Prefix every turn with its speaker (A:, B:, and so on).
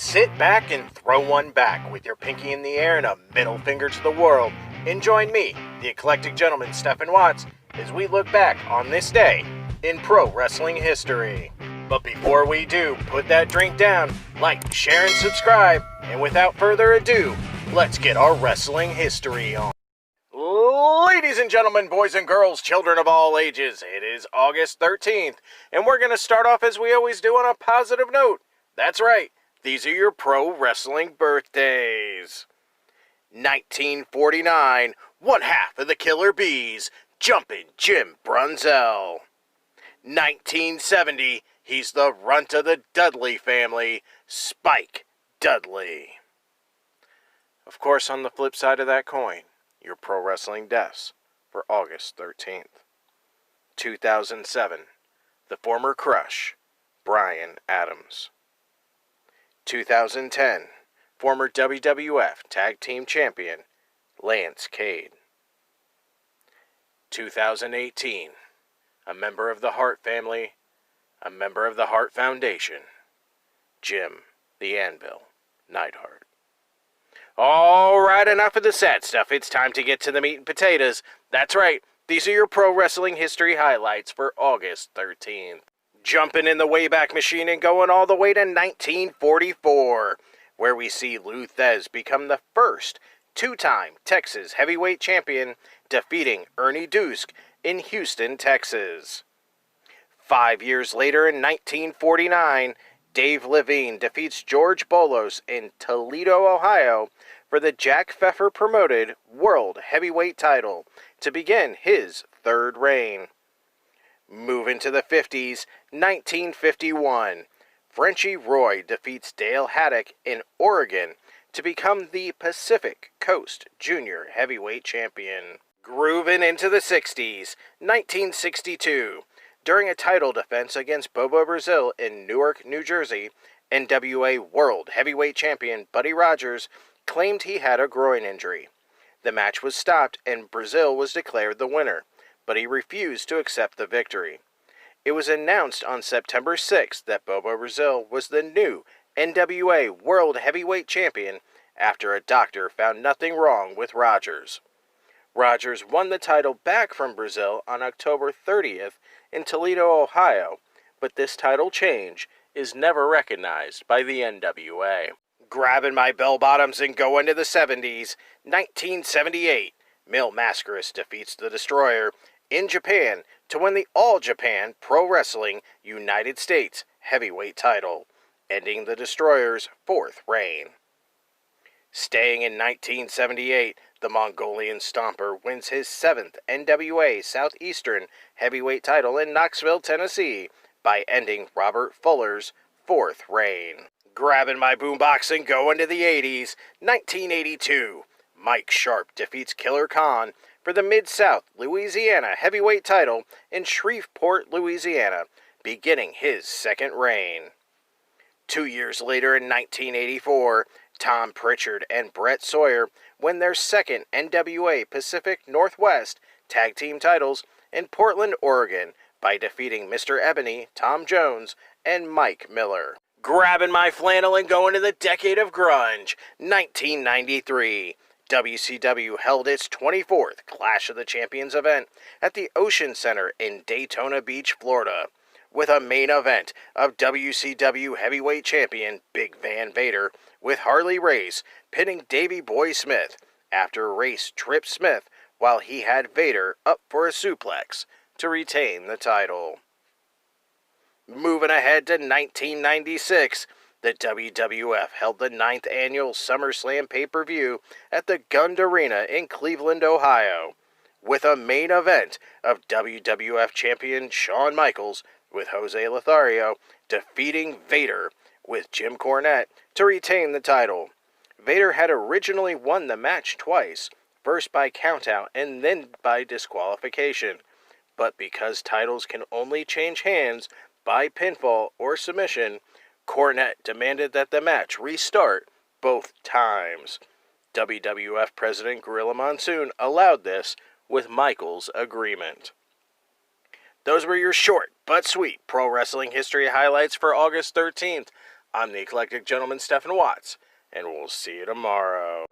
A: Sit back and throw one back with your pinky in the air and a middle finger to the world, and join me, the eclectic gentleman Stephen Watts, as we look back on this day in pro wrestling history. But before we do, put that drink down, like, share, and subscribe, and without further ado, let's get our wrestling history on. Ladies and gentlemen, boys and girls, children of all ages, it is August 13th, and we're going to start off as we always do on a positive note. That's right, these are your pro wrestling birthdays. 1949, one half of the Killer Bees, Jumpin' Jim Brunzell. 1970, he's the runt of the Dudley family, Spike Dudley. Of course, on the flip side of that coin, your pro wrestling deaths for August 13th. 2007, the former Crush, Brian Adams. 2010, former WWF Tag Team Champion, Lance Cade. 2018, a member of the Hart family, a member of the Hart Foundation, Jim the Anvil Neidhart. Alright, enough of the sad stuff. It's time to get to the meat and potatoes. That's right, these are your pro wrestling history highlights for August 13th. Jumping in the Wayback Machine and going all the way to 1944, where we see Lou Thesz become the first two-time Texas heavyweight champion, defeating Ernie Dusk in Houston, Texas. 5 years later in 1949, Dave Levine defeats George Bolos in Toledo, Ohio, for the Jack Pfeffer promoted World Heavyweight title to begin his third reign. Moving to the 50s, 1951, Frenchie Roy defeats Dale Haddock in Oregon to become the Pacific Coast Junior Heavyweight Champion. Grooving into the 60s, 1962, during a title defense against Bobo Brazil in Newark, New Jersey, NWA World Heavyweight Champion Buddy Rogers claimed he had a groin injury. The match was stopped and Brazil was declared the winner, but he refused to accept the victory. It was announced on September 6th that Bobo Brazil was the new NWA World Heavyweight Champion after a doctor found nothing wrong with Rogers. Rogers won the title back from Brazil on October 30th in Toledo, Ohio, but this title change is never recognized by the NWA. Grabbing my bell bottoms and going to the 70s, 1978, Mil Mascaras defeats the Destroyer in Japan to win the All Japan Pro Wrestling United States Heavyweight title, ending the Destroyer's fourth reign. Staying in 1978, the Mongolian Stomper wins his seventh NWA Southeastern Heavyweight title in Knoxville, Tennessee, by ending Robert Fuller's fourth reign. Grabbing my boombox and going to the 80s, 1982, Mike Sharp defeats Killer Khan for the Mid-South Louisiana Heavyweight title in Shreveport, Louisiana, beginning his second reign. 2 years later in 1984, Tom Pritchard and Brett Sawyer win their second NWA Pacific Northwest Tag Team titles in Portland, Oregon, by defeating Mr. Ebony, Tom Jones, and Mike Miller. Grabbing my flannel and going to the decade of grunge, 1993. WCW held its 24th Clash of the Champions event at the Ocean Center in Daytona Beach, Florida, with a main event of WCW Heavyweight Champion Big Van Vader with Harley Race pinning Davey Boy Smith after Race tripped Smith while he had Vader up for a suplex to retain the title. Moving ahead to 1996, the WWF held the 9th annual SummerSlam pay-per-view at the Gund Arena in Cleveland, Ohio, with a main event of WWF champion Shawn Michaels with Jose Lothario defeating Vader with Jim Cornette to retain the title. Vader had originally won the match twice, first by countout and then by disqualification, but because titles can only change hands by pinfall or submission, Cornette demanded that the match restart both times. WWF President Gorilla Monsoon allowed this with Michaels' agreement. Those were your short but sweet pro wrestling history highlights for August 13th. I'm the eclectic gentleman, Stephen Watts, and we'll see you tomorrow.